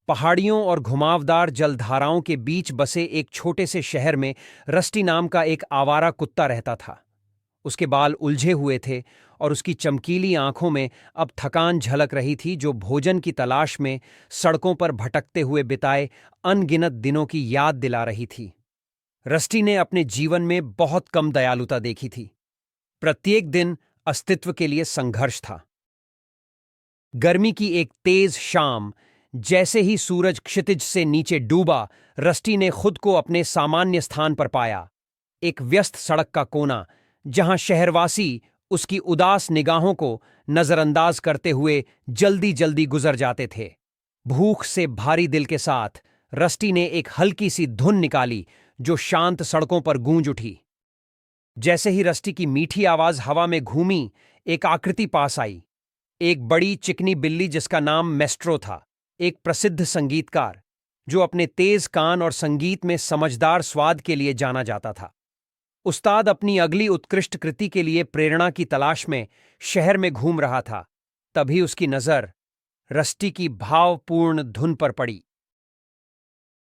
पहाड़ियों और घुमावदार जलधाराओं के बीच बसे एक छोटे से शहर में रस्टी नाम का एक आवारा कुत्ता रहता था। उसके बाल उलझे हुए थे और उसकी चमकीली आंखों में अब थकान झलक रही थी, जो भोजन की तलाश में सड़कों पर भटकते हुए बिताए अनगिनत दिनों की याद दिला रही थी। रस्टी ने अपने जीवन में बहुत कम दयालुता देखी थी। प्रत्येक दिन अस्तित्व के लिए संघर्ष था। गर्मी की एक तेज शाम, जैसे ही सूरज क्षितिज से नीचे डूबा, रस्टी ने खुद को अपने सामान्य स्थान पर पाया। एक व्यस्त सड़क का कोना, जहां शहरवासी उसकी उदास निगाहों को नजरअंदाज करते हुए जल्दी जल्दी गुजर जाते थे। भूख से भारी दिल के साथ रस्टी ने एक हल्की सी धुन निकाली, जो शांत सड़कों पर गूंज उठी। जैसे ही रस्टी की मीठी आवाज हवा में घूमी, एक आकृति पास आई। एक बड़ी चिकनी बिल्ली जिसका नाम मेस्ट्रो था, एक प्रसिद्ध संगीतकार जो अपने तेज कान और संगीत में समझदार स्वाद के लिए जाना जाता था। उस्ताद अपनी अगली उत्कृष्ट कृति के लिए प्रेरणा की तलाश में शहर में घूम रहा था। तभी उसकी नजर रस्टी की भावपूर्ण धुन पर पड़ी।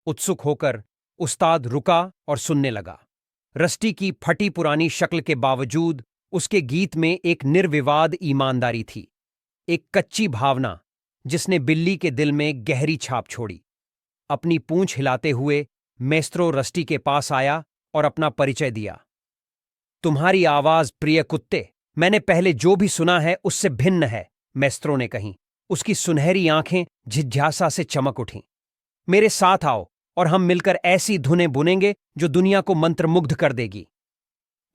उत्सुक होकर उस्ताद रुका और सुनने लगा। रस्टी की फटी पुरानी शक्ल के बावजूद उसके गीत में एक निर्विवाद ईमानदारी थी, एक कच्ची भावना जिसने बिल्ली के दिल में गहरी छाप छोड़ी। अपनी पूंछ हिलाते हुए मेस्त्रो रस्टी के पास आया और अपना परिचय दिया। तुम्हारी आवाज प्रिय कुत्ते, मैंने पहले जो भी सुना है उससे भिन्न है, मेस्त्रो ने कही। उसकी सुनहरी आंखें जिज्ञासा से चमक उठीं। मेरे साथ आओ और हम मिलकर ऐसी धुनें बुनेंगे जो दुनिया को मंत्रमुग्ध कर देगी।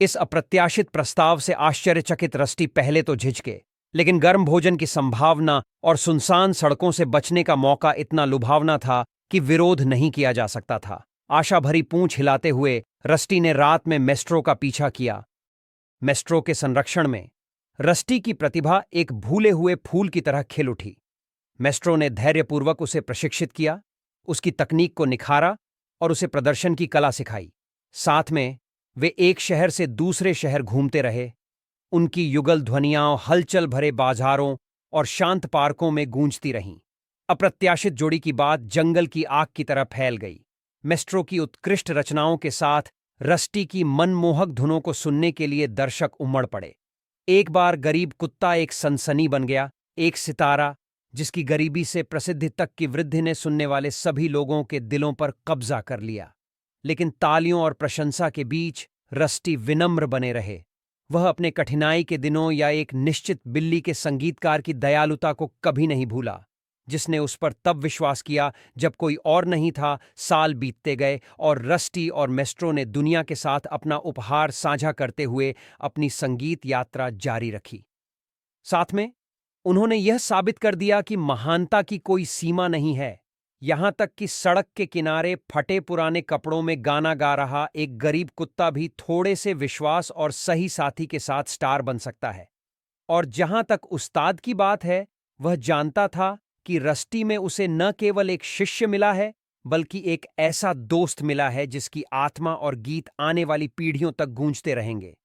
इस अप्रत्याशित प्रस्ताव से आश्चर्यचकित रस्टी पहले तो झिझके, लेकिन गर्म भोजन की संभावना और सुनसान सड़कों से बचने का मौका इतना लुभावना था कि विरोध नहीं किया जा सकता था। आशा भरी पूंछ हिलाते हुए रस्टी ने रात में मेस्ट्रो का पीछा किया। मेस्ट्रो के संरक्षण में रस्टी की प्रतिभा एक भूले हुए फूल की तरह खिल उठी। मेस्ट्रो ने धैर्यपूर्वक उसे प्रशिक्षित किया, उसकी तकनीक को निखारा और उसे प्रदर्शन की कला सिखाई। साथ में वे एक शहर से दूसरे शहर घूमते रहे। उनकी युगल ध्वनियां हलचल भरे बाजारों और शांत पार्कों में गूंजती रहीं। अप्रत्याशित जोड़ी की बात जंगल की आग की तरह फैल गई। मेस्ट्रो की उत्कृष्ट रचनाओं के साथ रस्टी की मनमोहक धुनों को सुनने के लिए दर्शक उमड़ पड़े। एक बार गरीब कुत्ता एक सनसनी बन गया, एक सितारा जिसकी गरीबी से प्रसिद्धि तक की वृद्धि ने सुनने वाले सभी लोगों के दिलों पर कब्जा कर लिया। लेकिन तालियों और प्रशंसा के बीच रस्टी विनम्र बने रहे। वह अपने कठिनाई के दिनों या एक निश्चित बिल्ली के संगीतकार की दयालुता को कभी नहीं भूला, जिसने उस पर तब विश्वास किया जब कोई और नहीं था। साल बीतते गए और रस्टी और मेस्ट्रो ने दुनिया के साथ अपना उपहार साझा करते हुए अपनी संगीत यात्रा जारी रखी। साथ में उन्होंने यह साबित कर दिया कि महानता की कोई सीमा नहीं है। यहां तक कि सड़क के किनारे फटे पुराने कपड़ों में गाना गा रहा एक गरीब कुत्ता भी थोड़े से विश्वास और सही साथी के साथ स्टार बन सकता है। और जहां तक उस्ताद की बात है, वह जानता था कि रस्टी में उसे न केवल एक शिष्य मिला है, बल्कि एक ऐसा दोस्त मिला है जिसकी आत्मा और गीत आने वाली पीढ़ियों तक गूंजते रहेंगे।